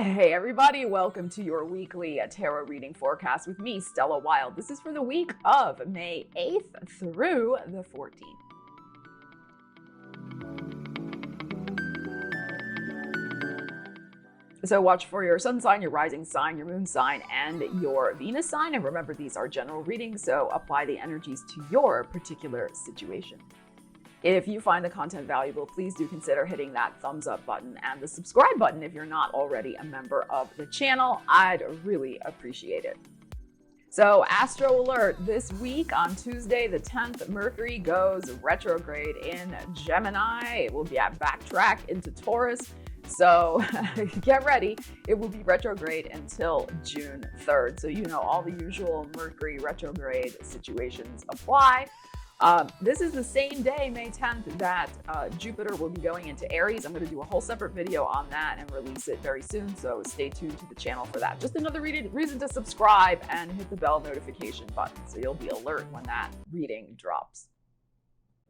Hey everybody, welcome to your weekly tarot reading forecast with me, Stella Wilde. This is for the week of May 8th through the 14th. So watch for your sun sign, your rising sign, your moon sign, and your Venus sign. And remember, these are general readings, so apply the energies to your particular situation. If you find the content valuable, please do consider hitting that thumbs up button and the subscribe button if you're not already a member of the channel. I'd really appreciate it. So, Astro Alert, this week on Tuesday the 10th, Mercury goes retrograde in Gemini. It will be at backtrack into Taurus. So get ready. It will be retrograde until June 3rd. So you know all the usual Mercury retrograde situations apply. This is the same day, May 10th, that Jupiter will be going into Aries. I'm going to do a whole separate video on that and release it very soon, so stay tuned to the channel for that. Just another reason to subscribe and hit the bell notification button so you'll be alert when that reading drops.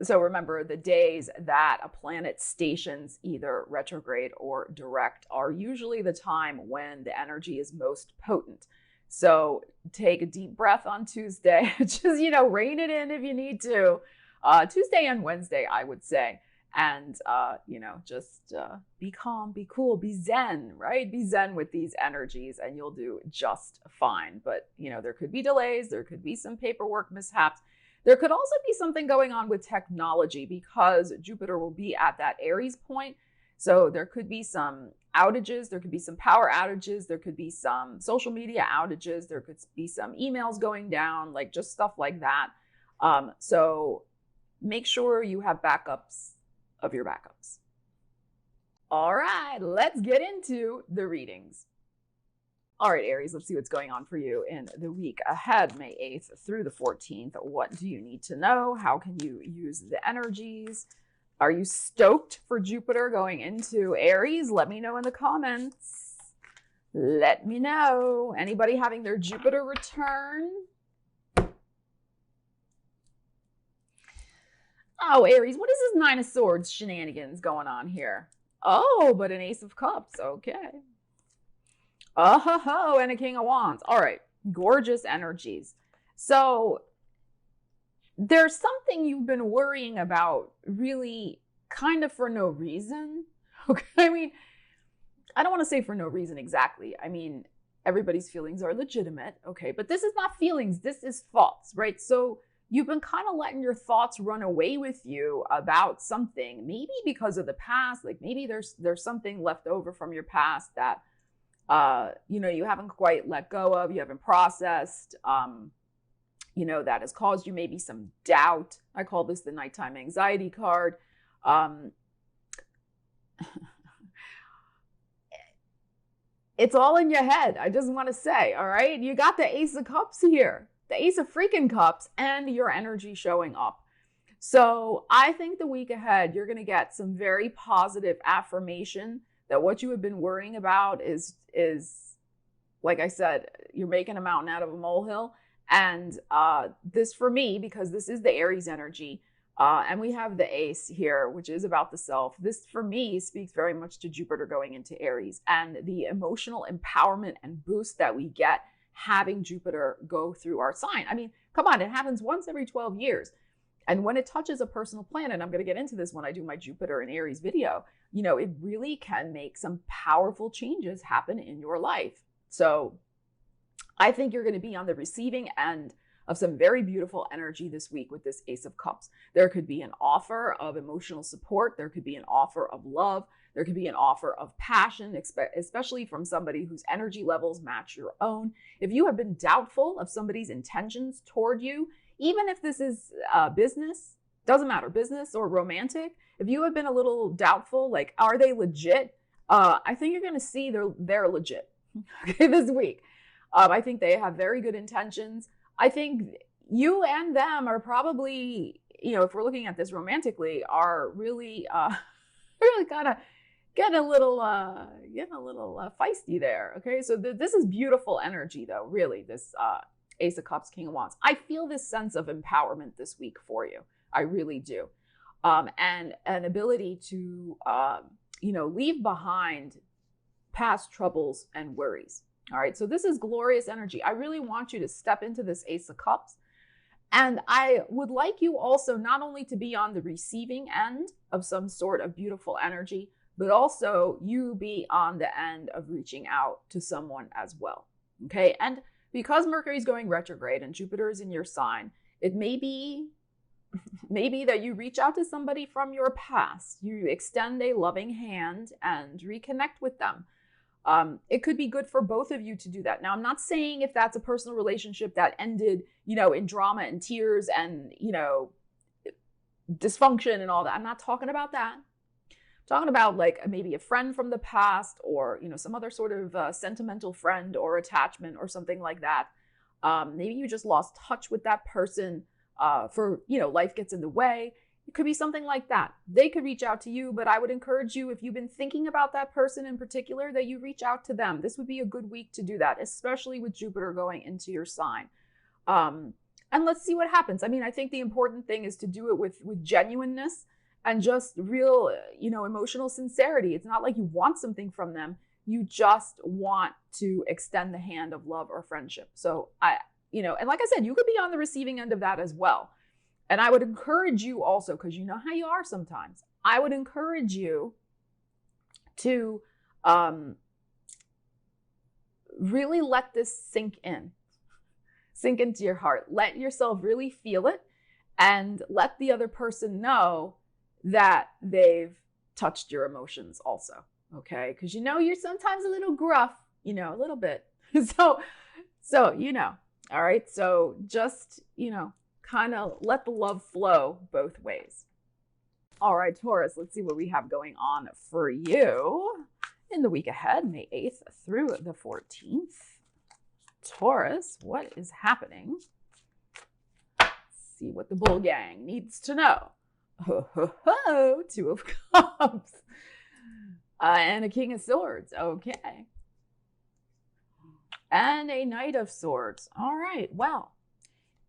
So remember, the days that a planet stations either retrograde or direct are usually the time when the energy is most potent. So take a deep breath on Tuesday, just, rein it in if you need to. Tuesday and Wednesday, I would say. And, just be calm, be cool, be zen, right? Be zen with these energies and you'll do just fine. But, there could be delays. There could be some paperwork mishaps. There could also be something going on with technology because Jupiter will be at that Aries point. So there could be some outages, there could be some power outages, there could be some social media outages, there could be some emails going down, like just stuff like that. So make sure you have backups of your backups. All right, let's get into the readings. All right, Aries, let's see what's going on for you in the week ahead, May 8th through the 14th. What do you need to know? How can you use the energies? Are you stoked for Jupiter going into Aries? Let me know in the comments. Let me know. Anybody having their Jupiter return? Oh, Aries, what is this Nine of Swords shenanigans going on here? Oh, but an Ace of Cups. Okay. Oh, and a King of Wands. All right. Gorgeous energies. So there's something you've been worrying about really kind of for no reason. Okay. I don't want to say for no reason exactly. Everybody's feelings are legitimate. Okay. But this is not feelings. This is thoughts, right? So you've been kind of letting your thoughts run away with you about something, maybe because of the past. Like maybe there's something left over from your past that, you haven't quite let go of, you haven't processed, that has caused you maybe some doubt. I call this the nighttime anxiety card. It's all in your head. I just want to say, all right, you got the Ace of Cups here, the Ace of freaking Cups, and your energy showing up. So I think the week ahead, you're going to get some very positive affirmation that what you have been worrying about is, like I said, you're making a mountain out of a molehill. And this for me, because this is the Aries energy, and we have the Ace here, which is about the self. This for me speaks very much to Jupiter going into Aries and the emotional empowerment and boost that we get having Jupiter go through our sign. Come on, it happens once every 12 years. And when it touches a personal planet, I'm going to get into this when I do my Jupiter and Aries video, it really can make some powerful changes happen in your life. So I think you're going to be on the receiving end of some very beautiful energy this week with this Ace of Cups. There could be an offer of emotional support. There could be an offer of love. There could be an offer of passion, especially from somebody whose energy levels match your own. If you have been doubtful of somebody's intentions toward you, even if this is business, doesn't matter, business or romantic, if you have been a little doubtful, like, are they legit? I think you're going to see they're legit this week. I think they have very good intentions. I think you and them are probably, if we're looking at this romantically, are really, really kind of getting a little feisty there. Okay. So this is beautiful energy though, really, this Ace of Cups, King of Wands. I feel this sense of empowerment this week for you. I really do. And an ability to, leave behind past troubles and worries. All right, so this is glorious energy. I really want you to step into this Ace of Cups. And I would like you also not only to be on the receiving end of some sort of beautiful energy, but also you be on the end of reaching out to someone as well. Okay, and because Mercury is going retrograde and Jupiter is in your sign, it may be that you reach out to somebody from your past. You extend a loving hand and reconnect with them. It could be good for both of you to do that. Now, I'm not saying if that's a personal relationship that ended, in drama and tears and, dysfunction and all that. I'm not talking about that. I'm talking about like maybe a friend from the past or, some other sort of sentimental friend or attachment or something like that. Maybe you just lost touch with that person for, life gets in the way. It could be something like that. They could reach out to you, but I would encourage you, if you've been thinking about that person in particular, that you reach out to them. This would be a good week to do that, especially with Jupiter going into your sign. And let's see what happens. I mean, I think the important thing is to do it with genuineness and just real, emotional sincerity. It's not like you want something from them. You just want to extend the hand of love or friendship. So and like I said, you could be on the receiving end of that as well. And I would encourage you also, because you know how you are sometimes, I would encourage you to really let this sink into your heart. Let yourself really feel it and let the other person know that they've touched your emotions also, okay? Because you're sometimes a little gruff, a little bit. So, all right? So just, kind of let the love flow both ways. All right, Taurus, let's see what we have going on for you in the week ahead, May 8th through the 14th. Taurus, what is happening? Let's see what the bull gang needs to know. Two of Cups. And a King of Swords. Okay. And a Knight of Swords. All right, well,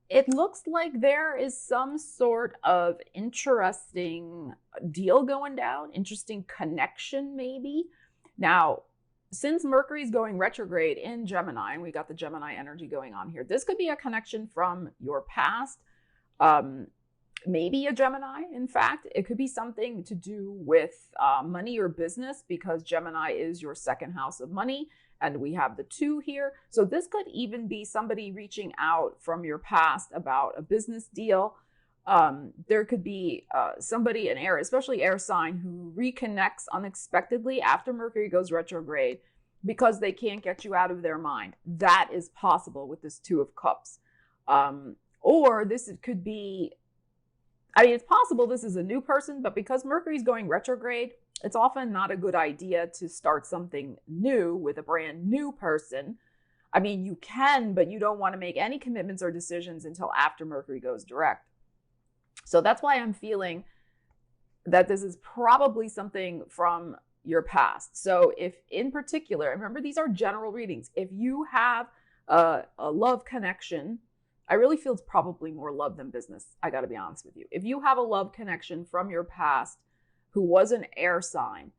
it looks like there is some sort of interesting deal going down, interesting connection maybe. Now, since Mercury's going retrograde in Gemini, and we got the Gemini energy going on here, this could be a connection from your past, maybe a Gemini, in fact. It could be something to do with money or business, because Gemini is your second house of money. And we have the 2 here. So this could even be somebody reaching out from your past about a business deal. There could be somebody, an air, especially air sign, who reconnects unexpectedly after Mercury goes retrograde because they can't get you out of their mind. That is possible with this 2 of Cups. Or this could be, it's possible this is a new person, but because Mercury's going retrograde, it's often not a good idea to start something new with a brand new person. You can, but you don't want to make any commitments or decisions until after Mercury goes direct. So that's why I'm feeling that this is probably something from your past. So if in particular, remember these are general readings, if you have a love connection, I really feel it's probably more love than business. I got to be honest with you. If you have a love connection from your past who was an air sign,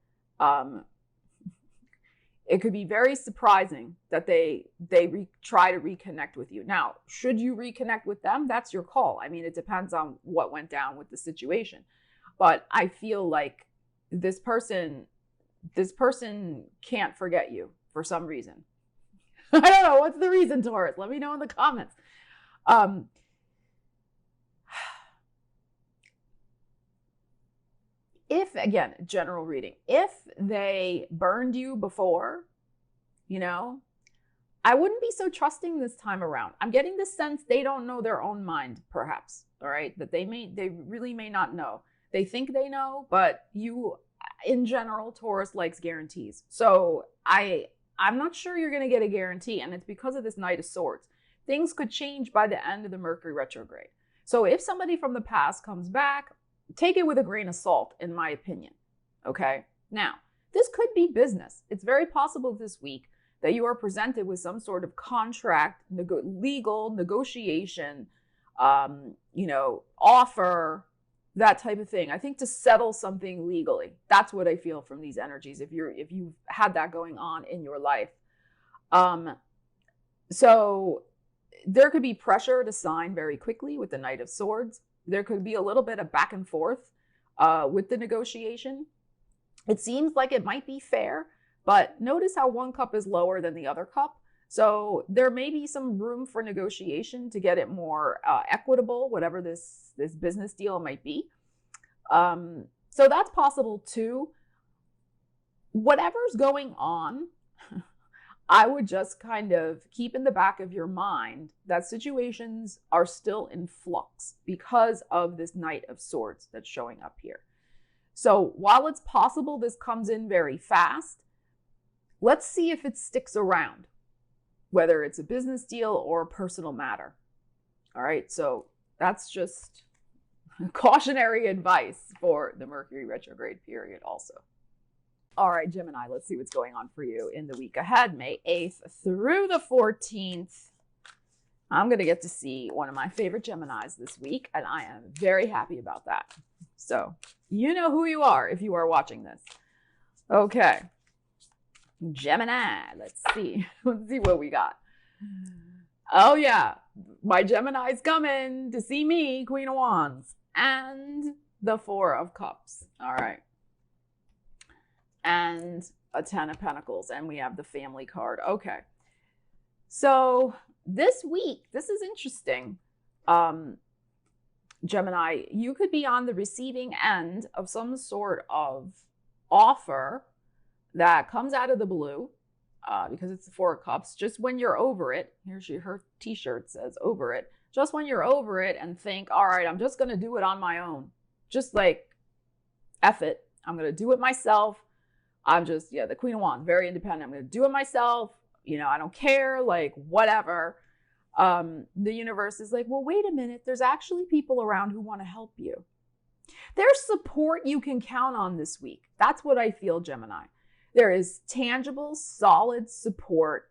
it could be very surprising that they try to reconnect with you. Now, should you reconnect with them? That's your call. It depends on what went down with the situation. But I feel like this person can't forget you for some reason. I don't know. What's the reason, Taurus? Let me know in the comments. If, again, general reading, if they burned you before, I wouldn't be so trusting this time around. I'm getting the sense they don't know their own mind, perhaps, all right? That they really may not know. They think they know, but you, in general, Taurus likes guarantees. So I'm not sure you're going to get a guarantee, and it's because of this Knight of Swords. Things could change by the end of the Mercury retrograde. So if somebody from the past comes back, take it with a grain of salt, in my opinion. Okay. Now, this could be business. It's very possible this week that you are presented with some sort of contract, legal negotiation, offer, that type of thing. I think to settle something legally. That's what I feel from these energies. If you've had that going on in your life. So there could be pressure to sign very quickly with the Knight of Swords. There could be a little bit of back and forth with the negotiation. It seems like it might be fair, but notice how one cup is lower than the other cup. So there may be some room for negotiation to get it more equitable, whatever this business deal might be. So that's possible too. Whatever's going on, I would just kind of keep in the back of your mind that situations are still in flux because of this Knight of Swords that's showing up here. So while it's possible this comes in very fast, let's see if it sticks around, whether it's a business deal or a personal matter. All right, so that's just cautionary advice for the Mercury retrograde period also. All right, Gemini, let's see what's going on for you in the week ahead, May 8th through the 14th. I'm going to get to see one of my favorite Geminis this week, and I am very happy about that. So you know who you are if you are watching this. Okay, Gemini, let's see. Let's see what we got. Oh yeah, my Gemini's coming to see me, Queen of Wands, and the Four of Cups. All right. And a 10 of Pentacles, and we have the family card. Okay. So this week, this is interesting. Gemini, you could be on the receiving end of some sort of offer that comes out of the blue, because it's the Four of Cups. Just when you're over it, her t-shirt says over it. Just when you're over it and think, all right, I'm just going to do it on my own. Just like, F it. I'm going to do it myself. I'm just, the Queen of Wands, very independent. I'm going to do it myself. I don't care, like, whatever. The universe is like, well, wait a minute. There's actually people around who want to help you. There's support you can count on this week. That's what I feel, Gemini. There is tangible, solid support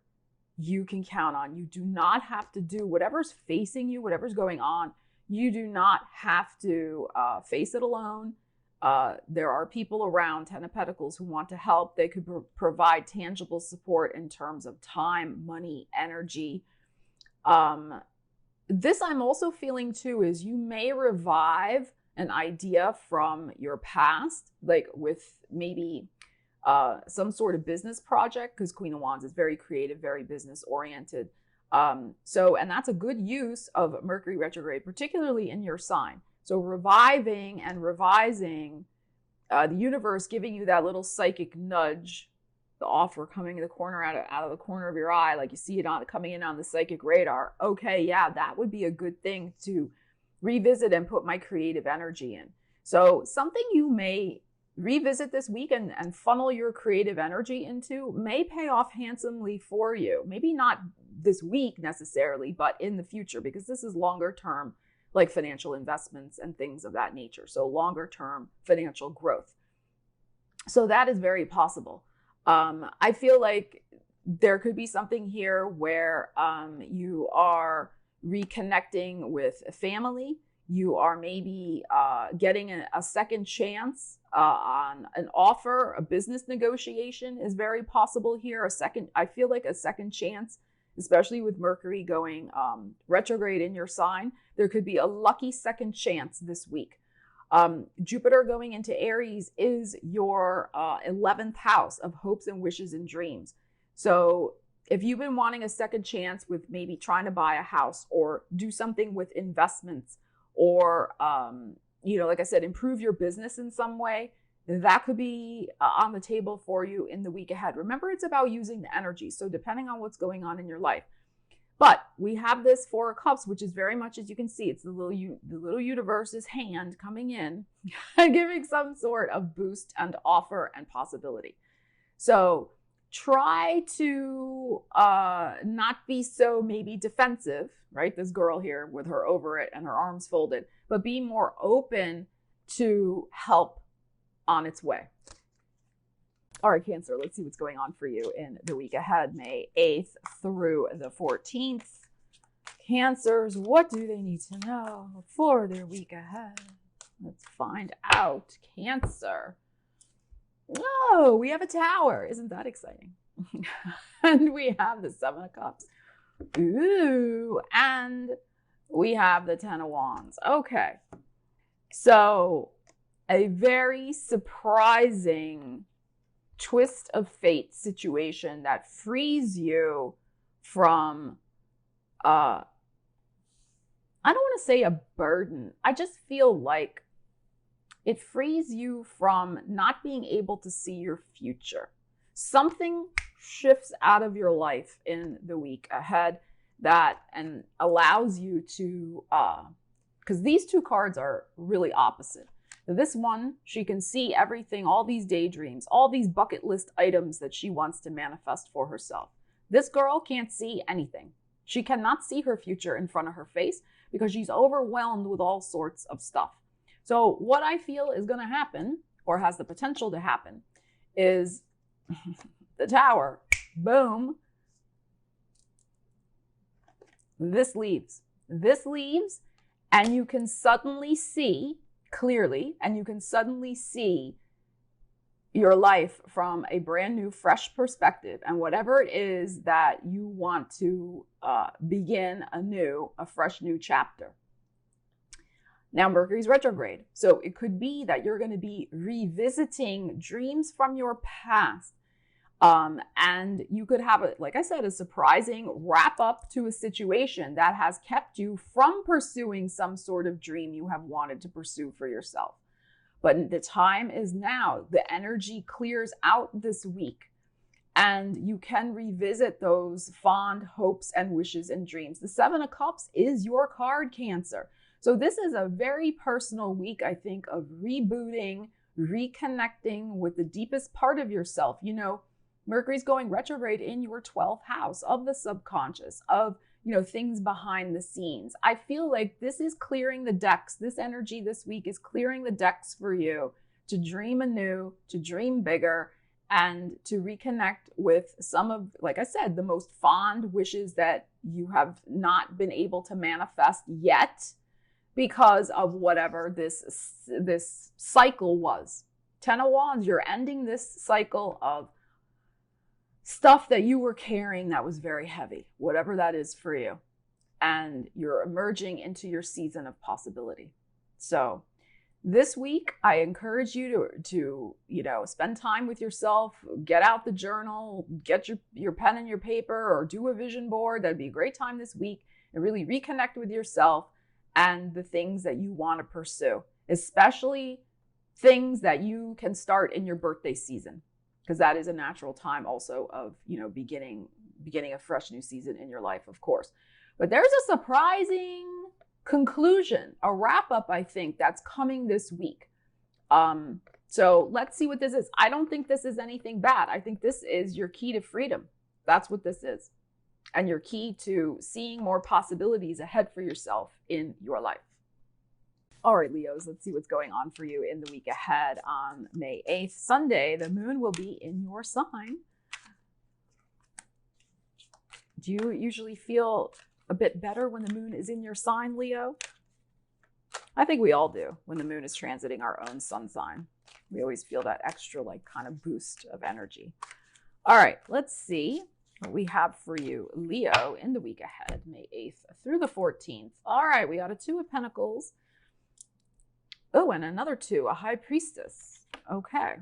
you can count on. You do not have to do whatever's facing you, whatever's going on. You do not have to face it alone. There are people around, 10 of Pentacles, who want to help. They could provide tangible support in terms of time, money, energy. This I'm also feeling too is you may revive an idea from your past, like with maybe some sort of business project, because Queen of Wands is very creative, very business oriented. And that's a good use of Mercury retrograde, particularly in your sign. So reviving and revising, the universe giving you that little psychic nudge, the offer coming in the corner out of the corner of your eye, like you see it coming in on the psychic radar. Okay, yeah, that would be a good thing to revisit and put my creative energy in. So something you may revisit this week and funnel your creative energy into may pay off handsomely for you. Maybe not this week necessarily, but in the future, because this is longer term, like financial investments and things of that nature. So longer term financial growth. So that is very possible. I feel like there could be something here where you are reconnecting with a family. You are maybe getting a second chance on an offer. A business negotiation is very possible here. I feel like a second chance, especially with Mercury going retrograde in your sign. There could be a lucky second chance this week. Jupiter going into Aries is your 11th house of hopes and wishes and dreams. So if you've been wanting a second chance with maybe trying to buy a house or do something with investments or, like I said, improve your business in some way, that could be on the table for you in the week ahead. Remember, it's about using the energy. So depending on what's going on in your life. But we have this Four of Cups, which is very much, as you can see, it's the little universe's hand coming in and giving some sort of boost and offer and possibility. So try to not be so maybe defensive, right? This girl here with her over it and her arms folded, but be more open to help on its way. All right, Cancer, let's see what's going on for you in the week ahead, May 8th through the 14th. Cancers, what do they need to know for their week ahead? Let's find out. Cancer. Oh, we have a Tower. Isn't that exciting? And we have the Seven of Cups. Ooh, and we have the Ten of Wands. Okay. So a very surprising twist of fate situation that frees you from, I don't want to say a burden. I just feel like it frees you from not being able to see your future. Something shifts out of your life in the week ahead that and allows you to, because these two cards are really opposite. This one, she can see everything, all these daydreams, all these bucket list items that she wants to manifest for herself. This girl can't see anything. She cannot see her future in front of her face because she's overwhelmed with all sorts of stuff. So what I feel is going to happen, or has the potential to happen, is the Tower. Boom. This leaves. This leaves, and you can suddenly see clearly, and you can suddenly see your life from a brand new, fresh perspective. And whatever it is that you want to begin anew, a fresh new chapter. Now, Mercury's retrograde. So it could be that you're going to be revisiting dreams from your past. And you could have, like I said, a surprising wrap up to a situation that has kept you from pursuing some sort of dream you have wanted to pursue for yourself. But the time is now. The energy clears out this week, and you can revisit those fond hopes and wishes and dreams. The Seven of Cups is your card, Cancer. So this is a very personal week, I think, of rebooting, reconnecting with the deepest part of yourself. You know, Mercury's going retrograde in your 12th house of the subconscious, of, you know, things behind the scenes. I feel like this is clearing the decks. This energy this week is clearing the decks for you to dream anew, to dream bigger, and to reconnect with some of, like I said, the most fond wishes that you have not been able to manifest yet because of whatever this cycle was. Ten of Wands, you're ending this cycle of stuff that you were carrying that was very heavy, whatever that is for you. And you're emerging into your season of possibility. So this week, I encourage you to you know, spend time with yourself, get out the journal, get your pen and your paper, or do a vision board. That'd be a great time this week, and really reconnect with yourself and the things that you want to pursue, especially things that you can start in your birthday season, because that is a natural time also of, you know, beginning a fresh new season in your life, of course. But there's a surprising conclusion, a wrap up, I think, that's coming this week. So let's see what this is. I don't think this is anything bad. I think this is your key to freedom. That's what this is. And your key to seeing more possibilities ahead for yourself in your life. All right, Leos, let's see what's going on for you in the week ahead. On May 8th, Sunday, the moon will be in your sign. Do you usually feel a bit better when the moon is in your sign, Leo? I think we all do when the moon is transiting our own sun sign. We always feel that extra, like, kind of boost of energy. All right, let's see what we have for you, Leo, in the week ahead, May 8th through the 14th. All right, we got a Two of Pentacles. Oh, and another two, a High Priestess. Okay.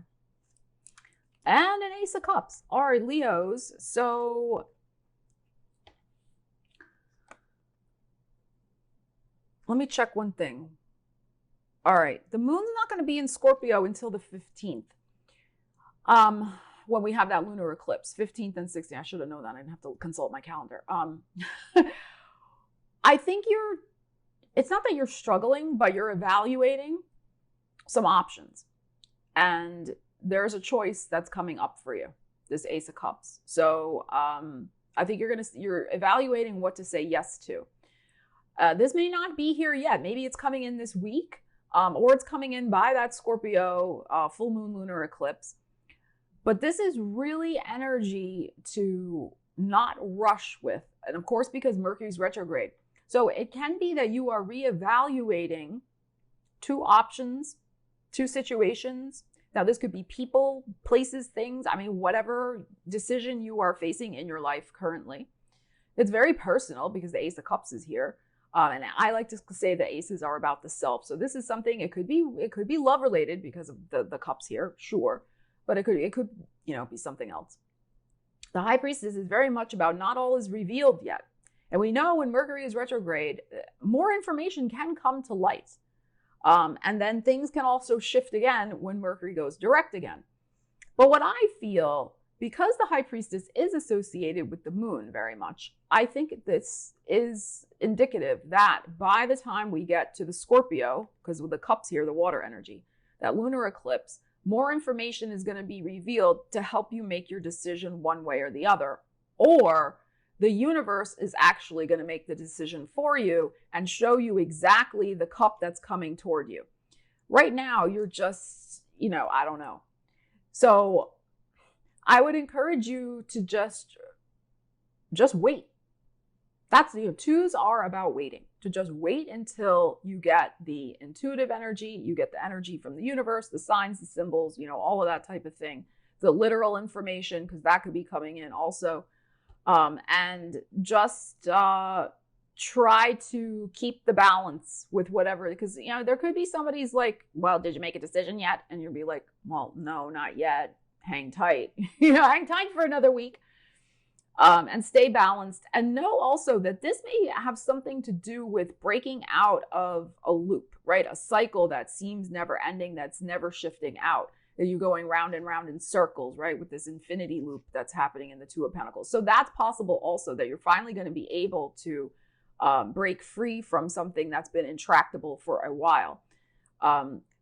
And an Ace of Cups. All right, Leos. So let me check one thing. All right, the moon's not going to be in Scorpio until the 15th. When we have that lunar eclipse, 15th and 16th. I should have known that. I didn't have to consult my calendar. I think it's not that you're struggling, but you're evaluating some options. And there's a choice that's coming up for you, this Ace of Cups. So I think you're evaluating what to say yes to. This may not be here yet. Maybe it's coming in this week, or it's coming in by that Scorpio full moon lunar eclipse. But this is really energy to not rush with. And of course, because Mercury's retrograde. So it can be that you are reevaluating two options, two situations. Now, this could be people, places, things. I mean, whatever decision you are facing in your life currently. It's very personal because the Ace of Cups is here. And I like to say the aces are about the self. So this is something, it could be love related because of the cups here, sure. But it could, be something else. The High Priestess is very much about not all is revealed yet. And we know when Mercury is retrograde, more information can come to light. And then things can also shift again when Mercury goes direct again. But what I feel, because the High Priestess is associated with the moon very much, I think this is indicative that by the time we get to the Scorpio, because with the cups here, the water energy, that lunar eclipse, more information is going to be revealed to help you make your decision one way or the other. Or the universe is actually going to make the decision for you and show you exactly the cup that's coming toward you. Right now, you're just, I don't know. So I would encourage you to just wait. That's, twos are about waiting, to just wait until you get the intuitive energy, you get the energy from the universe, the signs, the symbols, all of that type of thing, the literal information, because that could be coming in also. And just try to keep the balance with whatever, because, there could be somebody's like, well, did you make a decision yet? And you'll be like, well, no, not yet. Hang tight, hang tight for another week, and stay balanced. And know also that this may have something to do with breaking out of a loop, right? A cycle that seems never ending, that's never shifting out. That you're going round and round in circles, right? With this infinity loop that's happening in the Two of Pentacles. So that's possible also, that you're finally going to be able to break free from something that's been intractable for a while.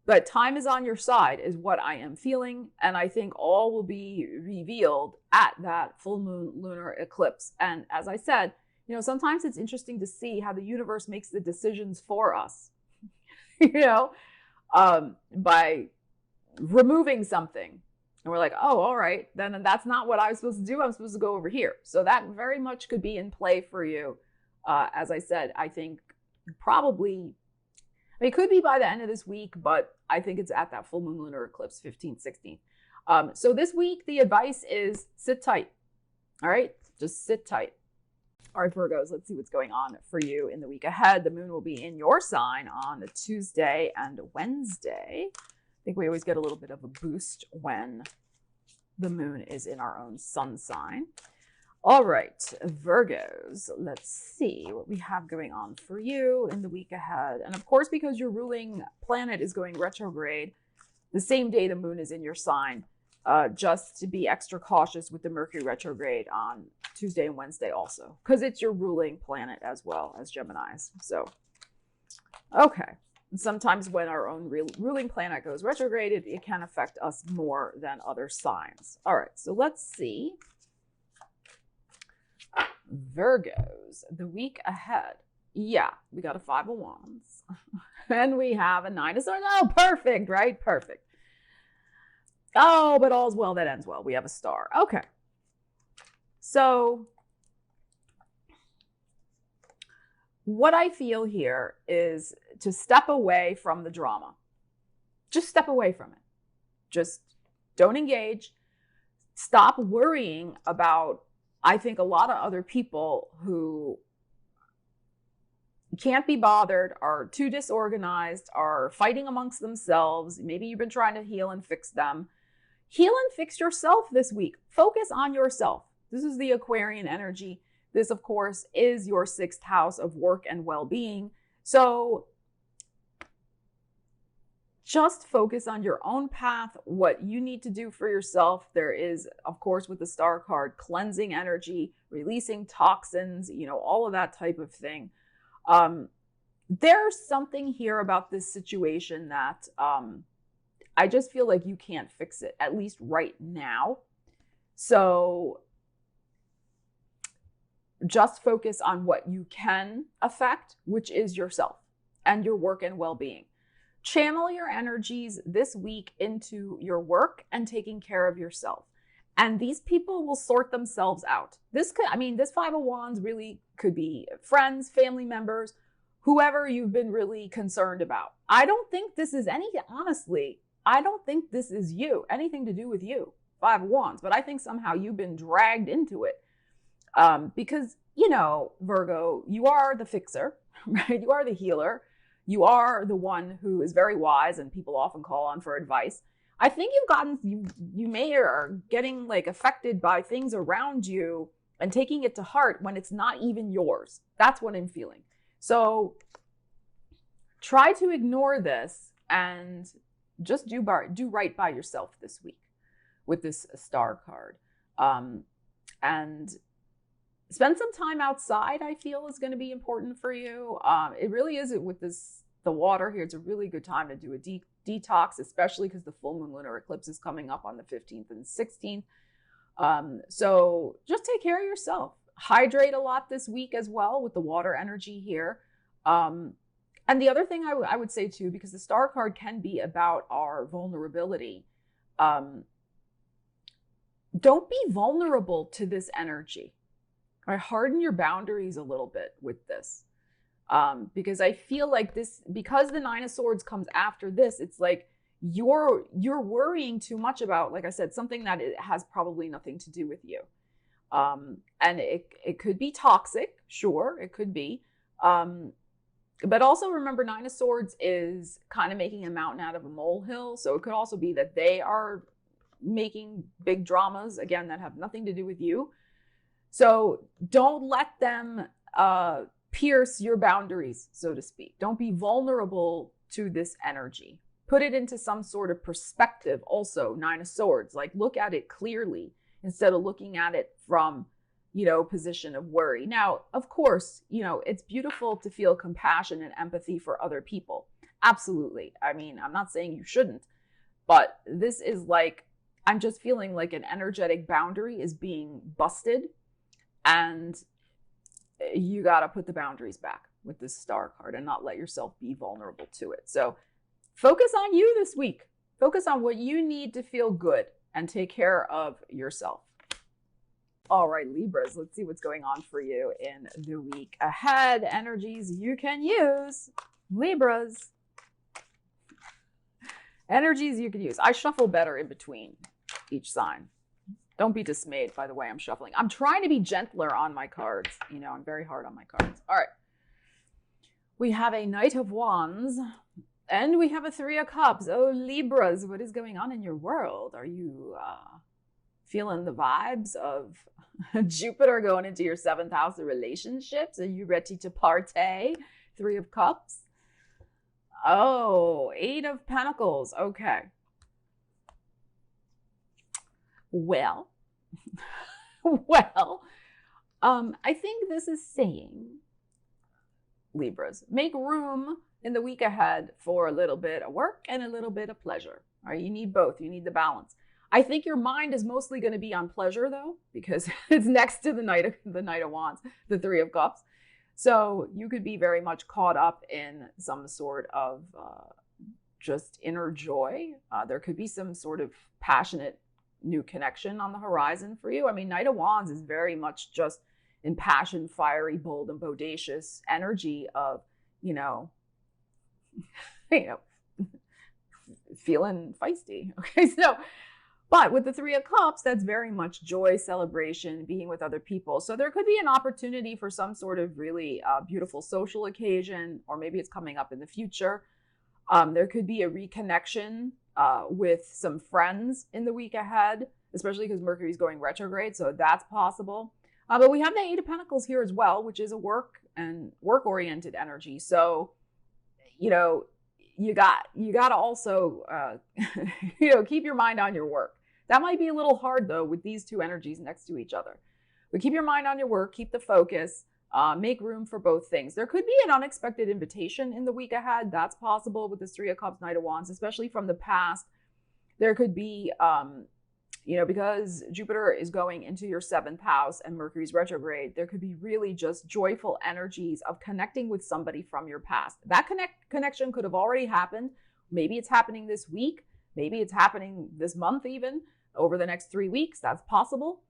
But time is on your side is what I am feeling. And I think all will be revealed at that full moon lunar eclipse. And as I said, sometimes it's interesting to see how the universe makes the decisions for us, by removing something. And we're like, oh, all right, then that's not what I was supposed to do. I'm supposed to go over here. So that very much could be in play for you. As I said, I think probably, it could be by the end of this week, but I think it's at that full moon lunar eclipse, 15th, 16th. So this week, the advice is sit tight. All right, just sit tight. All right, Virgos, let's see what's going on for you in the week ahead. The moon will be in your sign on Tuesday and Wednesday. I think we always get a little bit of a boost when the moon is in our own sun sign. All right, Virgos, let's see what we have going on for you in the week ahead. And of course, because your ruling planet is going retrograde the same day the moon is in your sign, just to be extra cautious with the Mercury retrograde on Tuesday and Wednesday also, because it's your ruling planet as well as Gemini's. So, okay. Sometimes when our own ruling planet goes retrograde, it can affect us more than other signs. All right, so let's see. Virgos, the week ahead. Yeah, we got a 5 of Wands. And we have a 9 of Swords. Oh, perfect, right? Perfect. Oh, but all's well that ends well. We have a star. Okay. So what I feel here is to step away from the drama. Just step away from it. Just don't engage. Stop worrying about, I think, a lot of other people who can't be bothered, are too disorganized, are fighting amongst themselves. Maybe you've been trying to heal and fix them. Heal and fix yourself this week. Focus on yourself. This is the Aquarian energy. This, of course, is your 6th house of work and well-being. So just focus on your own path, what you need to do for yourself. There is, of course, with the star card, cleansing energy, releasing toxins, all of that type of thing. There's something here about this situation that I just feel like you can't fix it, at least right now. So just focus on what you can affect, which is yourself and your work and well-being. Channel your energies this week into your work and taking care of yourself. And these people will sort themselves out. This 5 of Wands really could be friends, family members whoever you've been really concerned about. I don't think this is honestly, I don't think this is anything to do with you, Five of Wands, but I think somehow you've been dragged into it. Because, Virgo, you are the fixer, right? You are the healer. You are the one who is very wise and people often call on for advice. I think you may are getting like affected by things around you and taking it to heart when it's not even yours. That's what I'm feeling. So try to ignore this and just do right by yourself this week with this star card. And spend some time outside, I feel, is going to be important for you. It really is with the water here. It's a really good time to do a detox, especially because the full moon lunar eclipse is coming up on the 15th and 16th. So just take care of yourself. Hydrate a lot this week as well with the water energy here. And the other thing I would say too, because the star card can be about our vulnerability. Don't be vulnerable to this energy. Right? Harden your boundaries a little bit with this. Because I feel like because the Nine of Swords comes after this, it's like you're worrying too much about, like I said, something that it has probably nothing to do with you. And it could be toxic, sure, it could be. But also remember, Nine of Swords is kind of making a mountain out of a molehill. So it could also be that they are making big dramas, again, that have nothing to do with you. So don't let them pierce your boundaries, so to speak. Don't be vulnerable to this energy. Put it into some sort of perspective also, Nine of Swords. Like, look at it clearly instead of looking at it from, position of worry. Now, of course, it's beautiful to feel compassion and empathy for other people. Absolutely. I mean, I'm not saying you shouldn't, but this is like, I'm just feeling like an energetic boundary is being busted, and you got to put the boundaries back with this star card and not let yourself be vulnerable to it. So focus on you this week. Focus on what you need to feel good and take care of yourself. All right, Libras, let's see what's going on for you in the week ahead. Energies you can use. Libras. Energies you can use. I shuffle better in between each sign. Don't be dismayed by the way I'm shuffling. I'm trying to be gentler on my cards. I'm very hard on my cards. All right. We have a Knight of Wands and we have a Three of Cups. Oh, Libras, what is going on in your world? Are you feeling the vibes of Jupiter going into your 7th house of relationships? Are you ready to partay? Three of Cups. Oh, Eight of Pentacles. Okay. Well, I think this is saying, Libras, make room in the week ahead for a little bit of work and a little bit of pleasure. All right, you need both. You need the balance. I think your mind is mostly going to be on pleasure, though, because it's next to the Knight of Wands, the Three of Cups. So you could be very much caught up in some sort of just inner joy. There could be some sort of passionate new connection on the horizon for you. I mean, Knight of Wands is very much just impassioned, fiery, bold, and bodacious energy of, feeling feisty. Okay, so, but with the Three of Cups, that's very much joy, celebration, being with other people. So there could be an opportunity for some sort of really beautiful social occasion, or maybe it's coming up in the future. There could be a reconnection with some friends in the week ahead, especially because Mercury's going retrograde, so that's possible. But we have the Eight of Pentacles here as well, which is a work-oriented energy. So, you got to also, keep your mind on your work. That might be a little hard though with these two energies next to each other. But keep your mind on your work, keep the focus. Make room for both things. There could be an unexpected invitation in the week ahead. That's possible with this Three of Cups, Knight of Wands, especially from the past. There could be, because Jupiter is going into your 7th house and Mercury's retrograde, there could be really just joyful energies of connecting with somebody from your past. That connection could have already happened. Maybe it's happening this week. Maybe it's happening this month even, over the next 3 weeks. That's possible.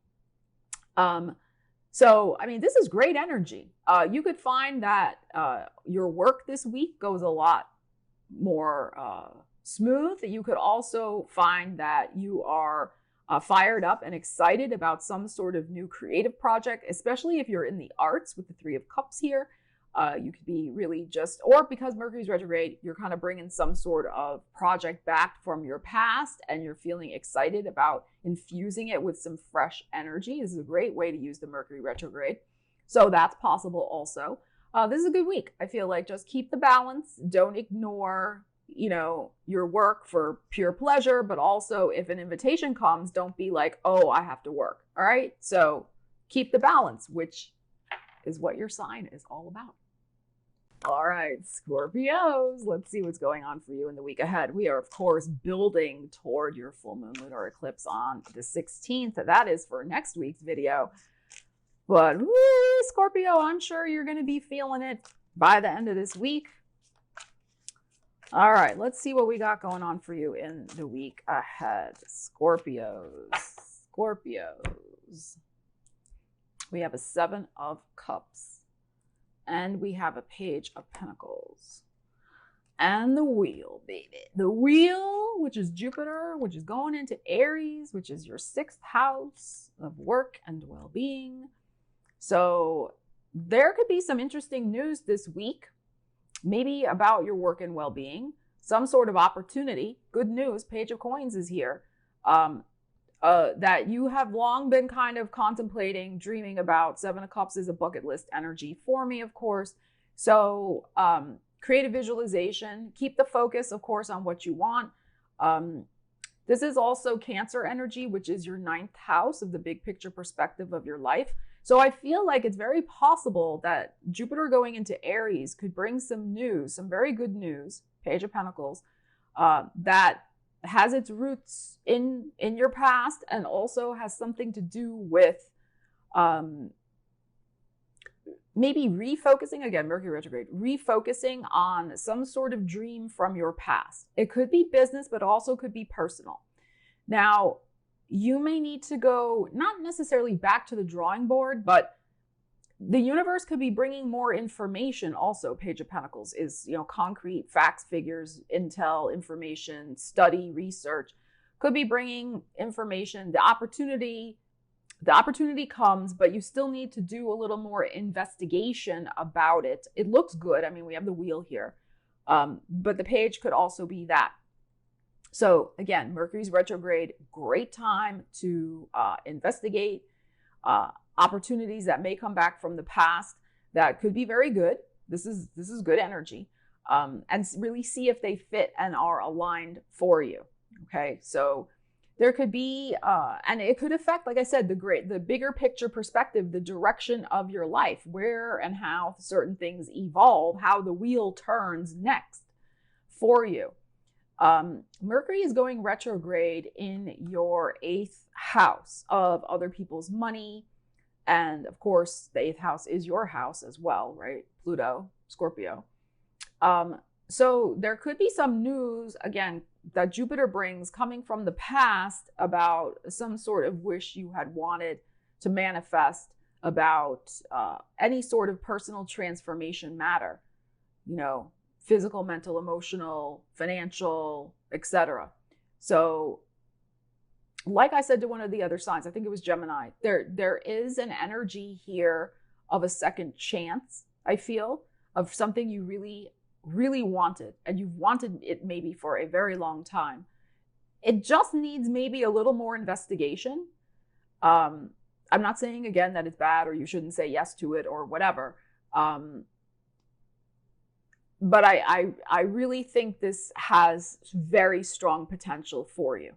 So, I mean, this is great energy. You could find that your work this week goes a lot more smooth. You could also find that you are fired up and excited about some sort of new creative project, especially if you're in the arts with the Three of Cups here. You could be really just, or because Mercury's retrograde, you're kind of bringing some sort of project back from your past and you're feeling excited about infusing it with some fresh energy. This is a great way to use the Mercury retrograde. So that's possible also. This is a good week. I feel like just keep the balance. Don't ignore, your work for pure pleasure, but also if an invitation comes, don't be like, oh, I have to work. All right. So keep the balance, which is what your sign is all about. All right, Scorpios, let's see what's going on for you in the week ahead. We are, of course, building toward your full moon lunar eclipse on the 16th. That is for next week's video. But woo, Scorpio, I'm sure you're going to be feeling it by the end of this week. All right, let's see what we got going on for you in the week ahead. Scorpios. We have a 7 of Cups. And we have a Page of Pentacles. And the Wheel, baby. The Wheel, which is Jupiter, which is going into Aries, which is your 6th house of work and well-being. So there could be some interesting news this week, maybe about your work and well-being, some sort of opportunity. Good news, Page of Coins is here. That you have long been kind of contemplating, dreaming about. 7 of Cups is a bucket list energy for me, of course. So create a visualization. Keep the focus, of course, on what you want. This is also Cancer energy, which is your 9th house of the big picture perspective of your life. So I feel like it's very possible that Jupiter going into Aries could bring some news, some very good news, Page of Pentacles, that has its roots in your past and also has something to do with maybe refocusing, again, Mercury retrograde, refocusing on some sort of dream from your past. It could be business, but also could be personal. Now, you may need to go, not necessarily back to the drawing board, but the universe could be bringing more information also. Page of Pentacles is, concrete facts, figures, intel, information, study, research. Could be bringing information. The opportunity comes, but you still need to do a little more investigation about it. It looks good. I mean, we have the Wheel here, but the Page could also be that. So again, Mercury's retrograde, great time to investigate opportunities that may come back from the past that could be very good. This is good energy, and really see if they fit and are aligned for you. Okay, so there could be, and it could affect, like I said, the bigger picture perspective, the direction of your life, where and how certain things evolve, how the wheel turns next for you. Mercury is going retrograde in your 8th house of other people's money. And of course, the 8th house is your house as well, right? Pluto, Scorpio. So there could be some news, again, that Jupiter brings coming from the past about some sort of wish you had wanted to manifest about any sort of personal transformation matter, physical, mental, emotional, financial, etc. So like I said to one of the other signs, I think it was Gemini, there is an energy here of a second chance, I feel, of something you really, really wanted, and you've wanted it maybe for a very long time. It just needs maybe a little more investigation. I'm not saying, again, that it's bad or you shouldn't say yes to it or whatever. But I really think this has very strong potential for you.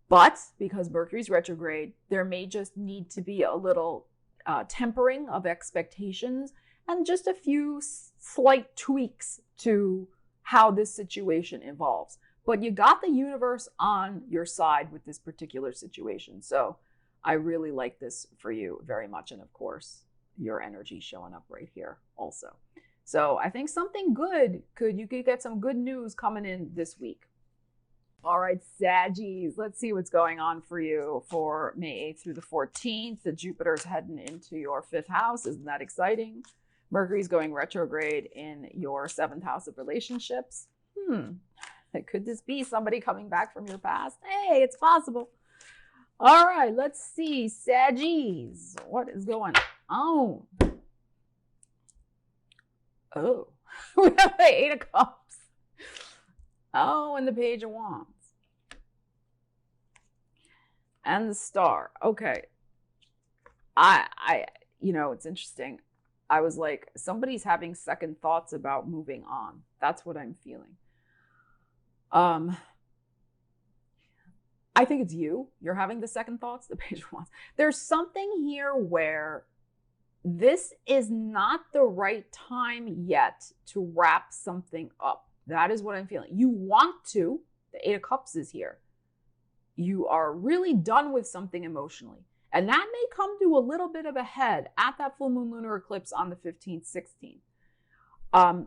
But because Mercury's retrograde, there may just need to be a little tempering of expectations and just a few slight tweaks to how this situation evolves. But you got the universe on your side with this particular situation. So I really like this for you very much. And of course, your energy showing up right here also. So I think something good you could get some good news coming in this week. All right, Saggies, let's see what's going on for you for May 8th through the 14th. The Jupiter's heading into your 5th house. Isn't that exciting? Mercury's going retrograde in your 7th house of relationships. Could this be somebody coming back from your past? Hey, it's possible. All right, let's see. Saggies, what is going on? Oh, we have the 8 of Cups. Oh, and the Page of Wands. And the Star. Okay. It's interesting. I was like, somebody's having second thoughts about moving on. That's what I'm feeling. I think it's you. You're having the second thoughts, the Page of Wands. There's something here where this is not the right time yet to wrap something up. That is what I'm feeling. You want to. The 8 of Cups is here. You are really done with something emotionally. And that may come to a little bit of a head at that full moon lunar eclipse on the 15th, 16th.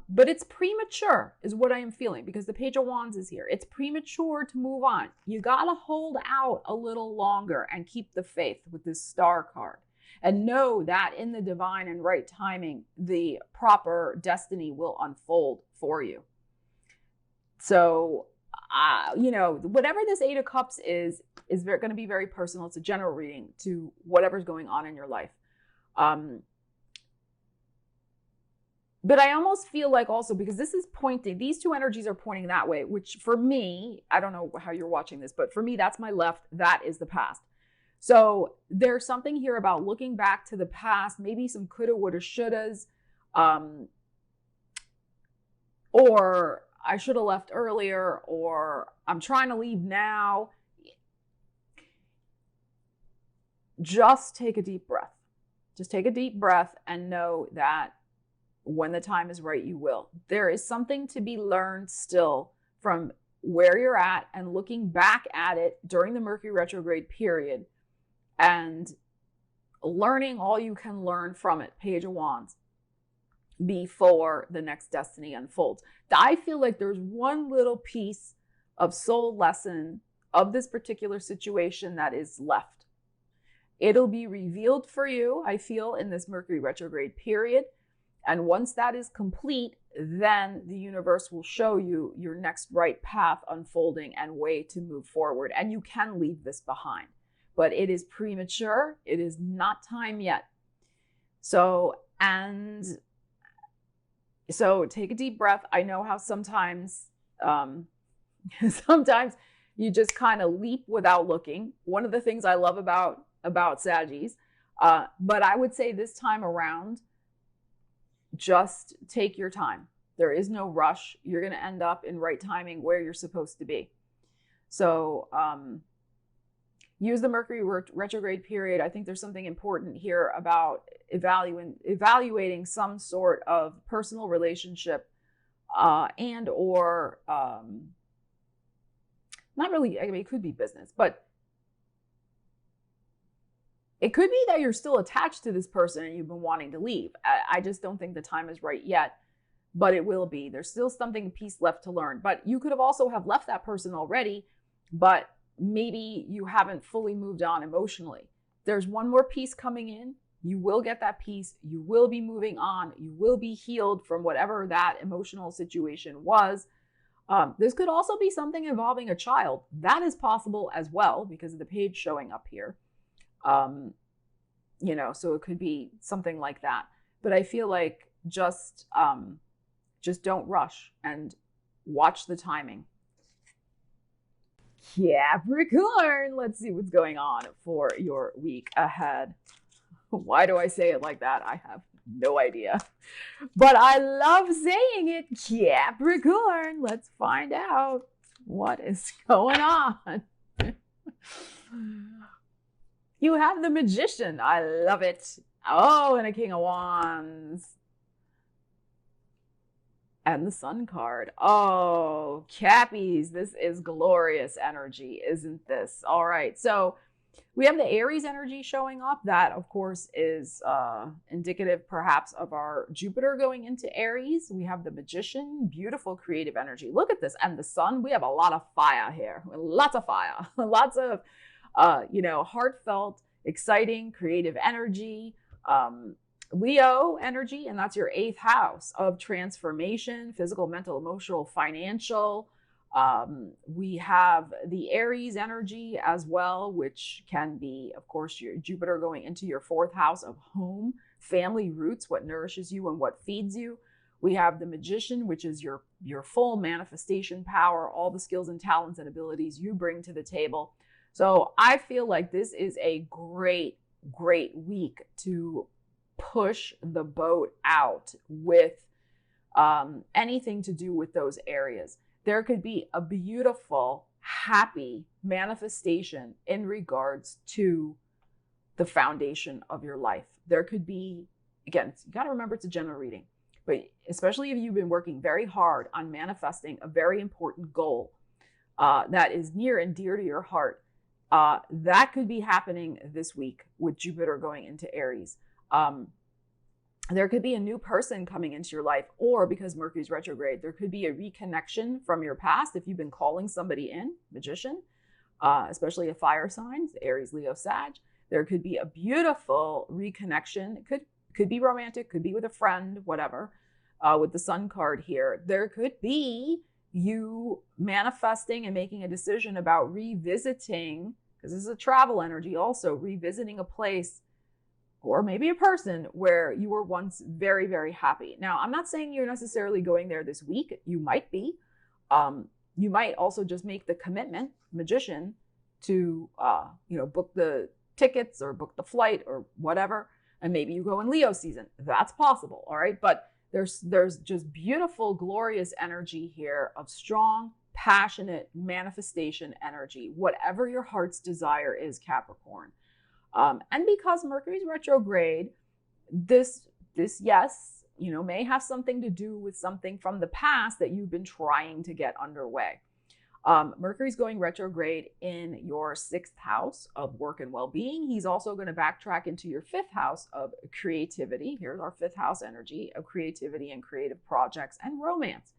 But it's premature is what I am feeling because the Page of Wands is here. It's premature to move on. You got to hold out a little longer and keep the faith with this Star card. And know that in the divine and right timing, the proper destiny will unfold for you. So, whatever this 8 of Cups is going to be very personal. It's a general reading to whatever's going on in your life. But I almost feel like also, because this is pointing, these two energies are pointing that way, which for me, I don't know how you're watching this, but for me, that's my left. That is the past. So there's something here about looking back to the past, maybe some coulda, woulda, shouldas, or I should have left earlier, or I'm trying to leave now. Just take a deep breath. Just take a deep breath and know that when the time is right, you will. There is something to be learned still from where you're at and looking back at it during the Mercury retrograde period and learning all you can learn from it, Page of Wands, before the next destiny unfolds. I feel like there's one little piece of soul lesson of this particular situation that is left. It'll be revealed for you, I feel, in this Mercury retrograde period. And once that is complete, then the universe will show you your next right path unfolding and way to move forward. And you can leave this behind. But it is premature. It is not time yet. So take a deep breath. I know how sometimes you just kind of leap without looking. One of the things I love about Saggies, but I would say this time around, just take your time. There is no rush. You're going to end up in right timing where you're supposed to be. So use the Mercury retrograde period. I think there's something important here about evaluating some sort of personal relationship and or not really, I mean, it could be business, but it could be that you're still attached to this person and you've been wanting to leave. I just don't think the time is right yet, but it will be. There's still something, a piece left to learn. But you could have also have left that person already, but maybe you haven't fully moved on emotionally. There's one more piece coming in. You will get that piece. You will be moving on. You will be healed from whatever that emotional situation was. This could also be something involving a child. That is possible as well because of the page showing up here. So it could be something like that. But I feel like just don't rush and watch the timing. Capricorn, let's see what's going on for your week ahead. Why do I say it like that? I have no idea. But I love saying it, Capricorn. Let's find out what is going on. You have the Magician. I love it. Oh, and a King of Wands. And the Sun card. Oh, Cappies, this is glorious energy, isn't this? All right. So We have the Aries energy showing up. That, of course, is indicative perhaps of our Jupiter going into Aries. We have the Magician, beautiful creative energy. Look at this. And the Sun, we have a lot of fire here. Lots of fire. Lots of, heartfelt, exciting, creative energy. Leo energy, and that's your 8th house of transformation, physical, mental, emotional, financial. We have the Aries energy as well, which can be, of course, your Jupiter going into your 4th house of home, family roots, what nourishes you and what feeds you. We have the Magician, which is your full manifestation power, all the skills and talents and abilities you bring to the table. So I feel like this is a great, great week to push the boat out with anything to do with those areas. There could be a beautiful, happy manifestation in regards to the foundation of your life. There could be, again, you got to remember it's a general reading, but especially if you've been working very hard on manifesting a very important goal that is near and dear to your heart, that could be happening this week with Jupiter going into Aries. There could be a new person coming into your life, or because Mercury's retrograde, there could be a reconnection from your past. If you've been calling somebody in, Magician, especially a fire sign, Aries, Leo, Sag, there could be a beautiful reconnection. It could be romantic, could be with a friend, whatever. With the Sun card here, there could be you manifesting and making a decision about revisiting, because this is a travel energy also, revisiting a place or maybe a person where you were once very, very happy. Now, I'm not saying you're necessarily going there this week. You might be. You might also just make the commitment, Magician, to book the tickets or book the flight or whatever, and maybe you go in Leo season. That's possible, all right? But there's just beautiful, glorious energy here of strong, passionate manifestation energy, whatever your heart's desire is, Capricorn. And because Mercury's retrograde, this yes, may have something to do with something from the past that you've been trying to get underway. Mercury's going retrograde in your 6th house of work and well-being. He's also going to backtrack into your 5th house of creativity. Here's our 5th house energy of creativity and creative projects and romance.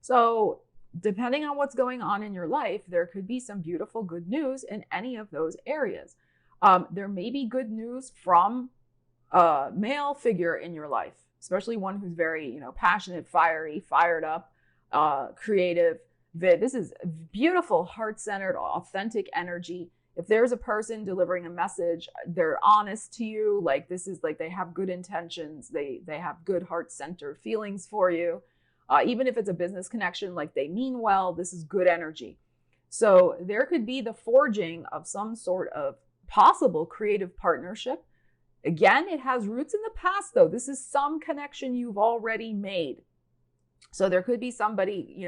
So depending on what's going on in your life, there could be some beautiful good news in any of those areas. There may be good news from a male figure in your life, especially one who's very, passionate, fiery, fired up, creative. This is beautiful, heart-centered, authentic energy. If there's a person delivering a message, they're honest to you. Like this is like they have good intentions. They have good heart-centered feelings for you. Even if it's a business connection, like they mean well, this is good energy. So there could be the forging of some sort of possible creative partnership. Again, it has roots in the past, though. This is some connection you've already made. So there could be somebody,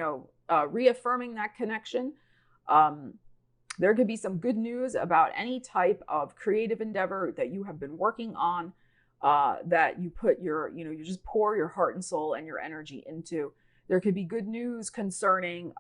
reaffirming that connection. There could be some good news about any type of creative endeavor that you have been working on, that you put you just pour your heart and soul and your energy into. There could be good news concerning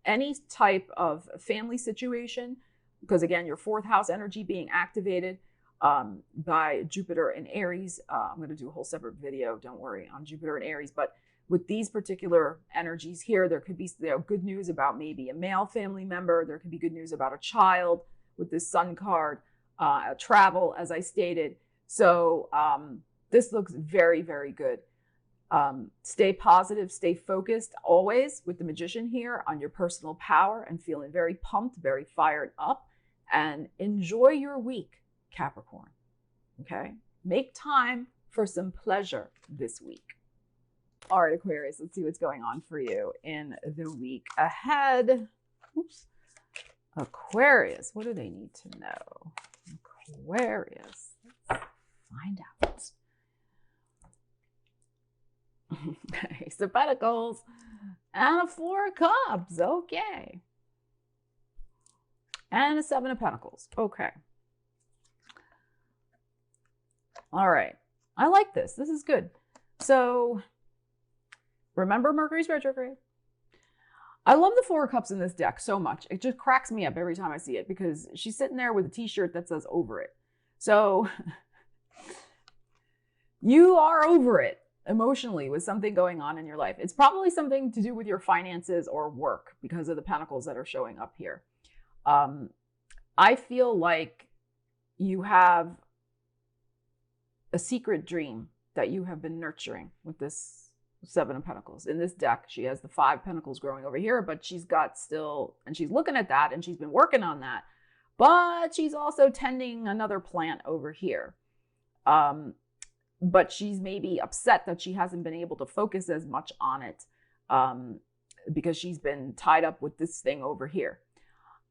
any type of family situation, because again, your 4th house energy being activated by Jupiter and Aries. I'm going to do a whole separate video, don't worry, on Jupiter and Aries. But with these particular energies here, there could be good news about maybe a male family member. There could be good news about a child with this Sun card, travel, as I stated. So this looks very, very good. Stay positive, stay focused always with the Magician here on your personal power and feeling very pumped, very fired up, and enjoy your week, Capricorn. Okay. Make time for some pleasure this week. All right, Aquarius, let's see what's going on for you in the week ahead. Oops. Aquarius, what do they need to know? Aquarius, let's find out. Ace of Pentacles and a 4 of Cups. Okay. And a 7 of Pentacles. Okay. All right. I like this. This is good. So remember Mercury's retrograde. I love the Four of Cups in this deck so much. It just cracks me up every time I see it because she's sitting there with a t-shirt that says over it. So you are over it emotionally with something going on in your life. It's probably something to do with your finances or work because of the pentacles that are showing up here. I feel like you have a secret dream that you have been nurturing with this Seven of Pentacles. In this deck, she has the 5 pentacles growing over here, but she's got still, and she's looking at that and she's been working on that, but she's also tending another plant over here. But she's maybe upset that she hasn't been able to focus as much on it because she's been tied up with this thing over here.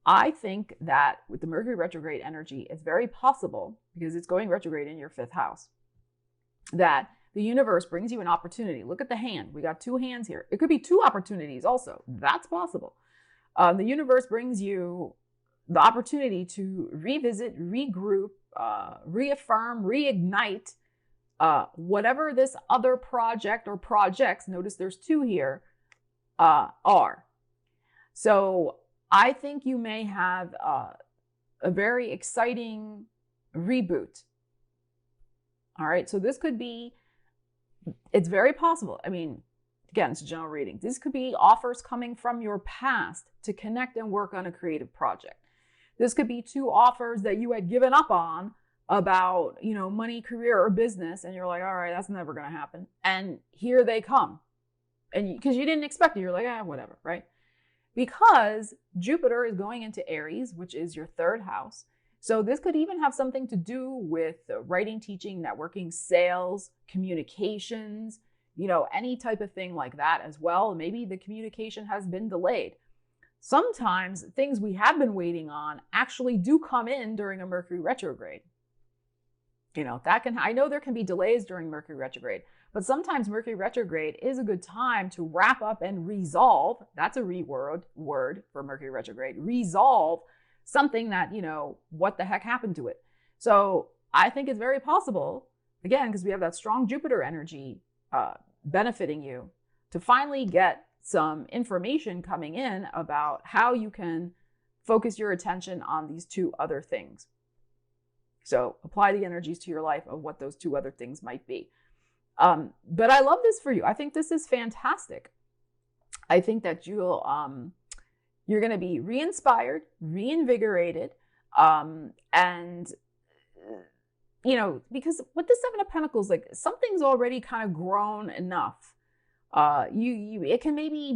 I think that with the Mercury retrograde energy, it's very possible, because it's going retrograde in your 5th house, that the universe brings you an opportunity. Look at the hand. We got 2 hands here. It could be 2 opportunities also. That's possible. The universe brings you the opportunity to revisit, regroup, reaffirm, reignite whatever this other project or projects, notice there's 2 here, are. So I think you may have a very exciting reboot. All right, so this could be, it's very possible. I mean, again, it's a general reading. This could be offers coming from your past to connect and work on a creative project. This could be 2 offers that you had given up on about, you know, money, career, or business. And you're like, all right, that's never going to happen. And here they come. And because you didn't expect it, you're like, whatever, right? Because Jupiter is going into Aries, which is your 3rd house. So this could even have something to do with writing, teaching, networking, sales, communications, you know, any type of thing like that as well. Maybe the communication has been delayed. Sometimes things we have been waiting on actually do come in during a Mercury retrograde. You know, that can, I know there can be delays during Mercury retrograde, but sometimes Mercury retrograde is a good time to wrap up and resolve. That's a word for Mercury retrograde. Resolve something that, you know, what the heck happened to it? So I think it's very possible, again, because we have that strong Jupiter energy benefiting you, to finally get some information coming in about how you can focus your attention on these 2 other things. So apply the energies to your life of what those 2 other things might be. But I love this for you. I think this is fantastic. I think that you're going to be re-inspired, reinvigorated, and, you know, because with the 7 of Pentacles, like, something's already kind of grown enough. It can maybe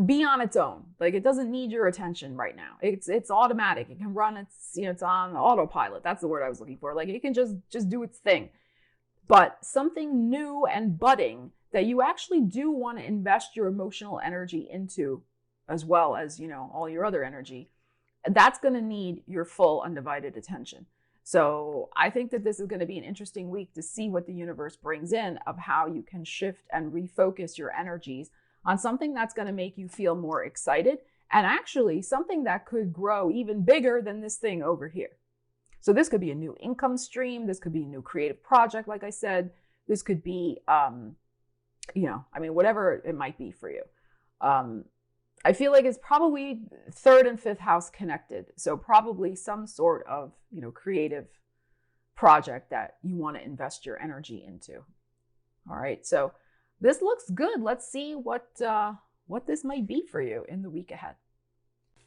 be on its own. Like, it doesn't need your attention right now. It's automatic. It can run. It's on autopilot. That's the word I was looking for. Like, it can just do its thing. But something new and budding that you actually do want to invest your emotional energy into, as well as, you know, all your other energy, that's going to need your full undivided attention. So I think that this is going to be an interesting week to see what the universe brings in of how you can shift and refocus your energies on something that's going to make you feel more excited, and actually something that could grow even bigger than this thing over here. So this could be a new income stream. This could be a new creative project. Like I said, this could be, you know, I mean, whatever it might be for you. I feel like it's probably 3rd and 5th house connected. So probably some sort of, you know, creative project that you want to invest your energy into. All right. So this looks good. Let's see what this might be for you in the week ahead.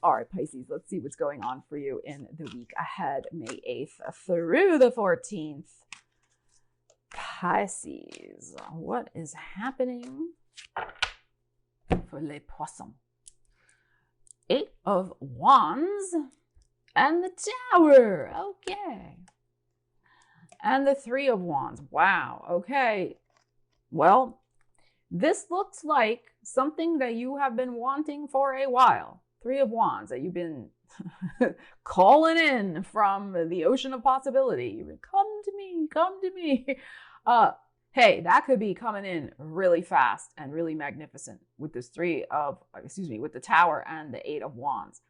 All right, Pisces, let's see what's going on for you in the week ahead, May 8th through the 14th. Pisces, what is happening for les poissons? 8 of Wands and the Tower. Okay. And the 3 of Wands. Wow. Okay. Well, this looks like something that you have been wanting for a while. 3 of Wands, that you've been calling in from the ocean of possibility. You've been, come to me, come to me. Hey, that could be coming in really fast and really magnificent with this with the Tower and the 8 of Wands.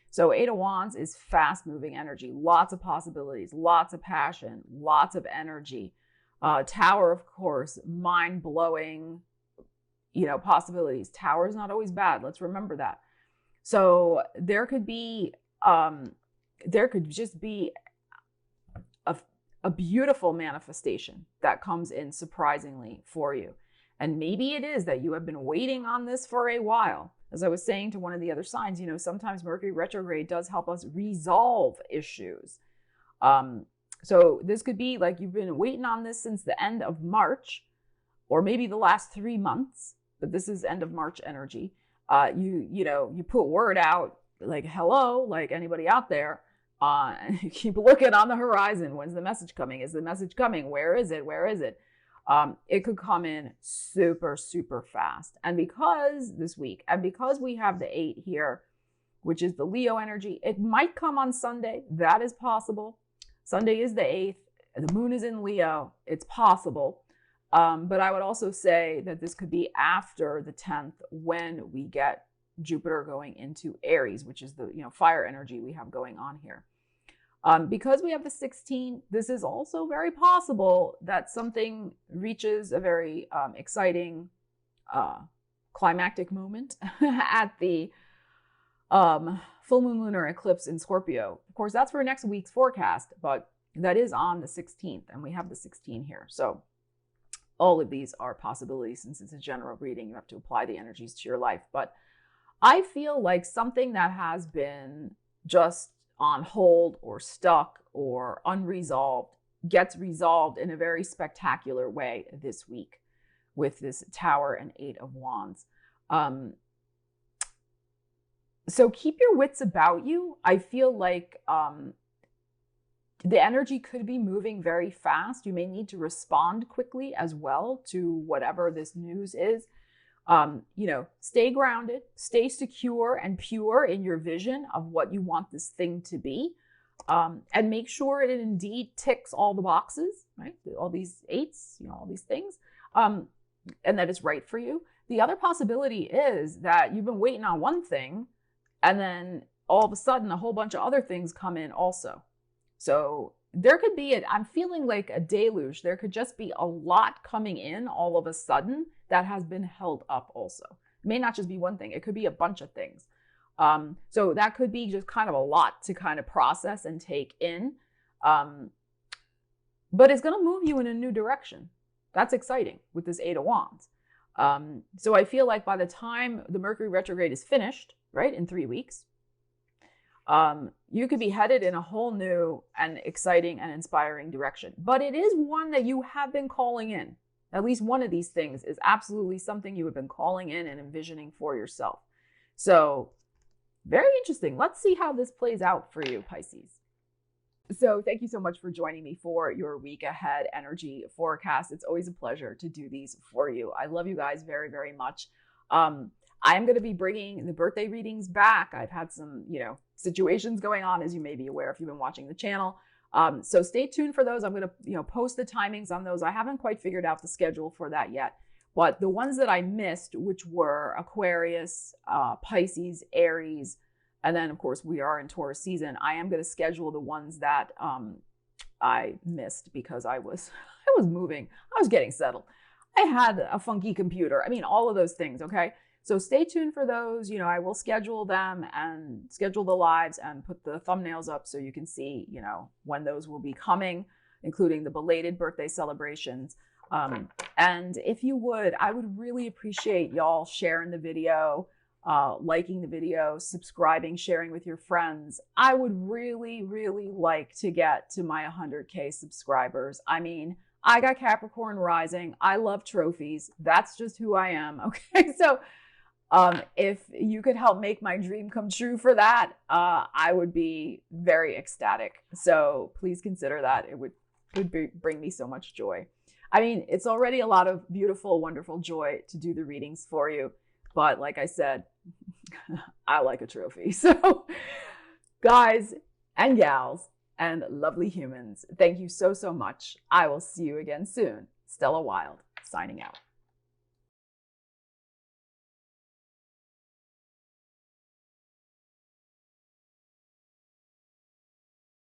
So 8 of Wands is fast moving energy, lots of possibilities, lots of passion, lots of energy. Tower, of course, mind blowing, possibilities. Tower is not always bad. Let's remember that. So there could just be a beautiful manifestation that comes in surprisingly for you. And maybe it is that you have been waiting on this for a while. As I was saying to one of the other signs, sometimes Mercury retrograde does help us resolve issues. So this could be like you've been waiting on this since the end of March, or maybe the last 3 months, but this is end of March energy. You put word out like, hello, like anybody out there, you keep looking on the horizon. When's the message coming? Is the message coming? Where is it? Where is it? It could come in super, super fast. And because this week, and because we have the 8 here, which is the Leo energy, it might come on Sunday. That is possible. Sunday is the 8th. The moon is in Leo. It's possible. But I would also say that this could be after the 10th when we get Jupiter going into Aries, which is the fire energy we have going on here. Because we have the 16, this is also very possible that something reaches a very exciting climactic moment at the full moon lunar eclipse in Scorpio. Of course, that's for next week's forecast, but that is on the 16th, and we have the 16 here. So all of these are possibilities. Since it's a general reading, you have to apply the energies to your life. But I feel like something that has been just on hold or stuck or unresolved gets resolved in a very spectacular way this week with this Tower and 8 of Wands. So keep your wits about you. I feel like the energy could be moving very fast. You may need to respond quickly as well to whatever this news is. Stay grounded, stay secure and pure in your vision of what you want this thing to be. And make sure it indeed ticks all the boxes, right? All these 8s, all these things, and that it's right for you. The other possibility is that you've been waiting on one thing, and then all of a sudden a whole bunch of other things come in also. So there could be, I'm feeling like a deluge. There could just be a lot coming in all of a sudden that has been held up also. It may not just be one thing. It could be a bunch of things. So that could be just kind of a lot to kind of process and take in. But it's going to move you in a new direction. That's exciting with this 8 of Wands. So I feel like by the time the Mercury retrograde is finished, right, in 3 weeks, you could be headed in a whole new and exciting and inspiring direction. But it is one that you have been calling in. At least one of these things is absolutely something you have been calling in and envisioning for yourself. So very interesting. Let's see how this plays out for you, Pisces. So thank you so much for joining me for your week ahead energy forecast. It's always a pleasure to do these for you. I love you guys very, very much. I am going to be bringing the birthday readings back. I've had some, situations going on, as you may be aware if you've been watching the channel. So stay tuned for those. I'm going to, post the timings on those. I haven't quite figured out the schedule for that yet, but the ones that I missed, which were Aquarius, Pisces, Aries, and then of course we are in Taurus season. I am going to schedule the ones that I missed because I was moving. I was getting settled. I had a funky computer. All of those things. Okay. So stay tuned for those. I will schedule them and schedule the lives and put the thumbnails up so you can see, when those will be coming, including the belated birthday celebrations. And if you would, I would really appreciate y'all sharing the video, liking the video, subscribing, sharing with your friends. I would really, really like to get to my 100K subscribers. I got Capricorn rising. I love trophies. That's just who I am. Okay. So if you could help make my dream come true for that, I would be very ecstatic. So please consider that. It would bring me so much joy. It's already a lot of beautiful, wonderful joy to do the readings for you. But like I said, I like a trophy. So guys and gals and lovely humans, thank you so, so much. I will see you again soon. Stella Wilde, signing out.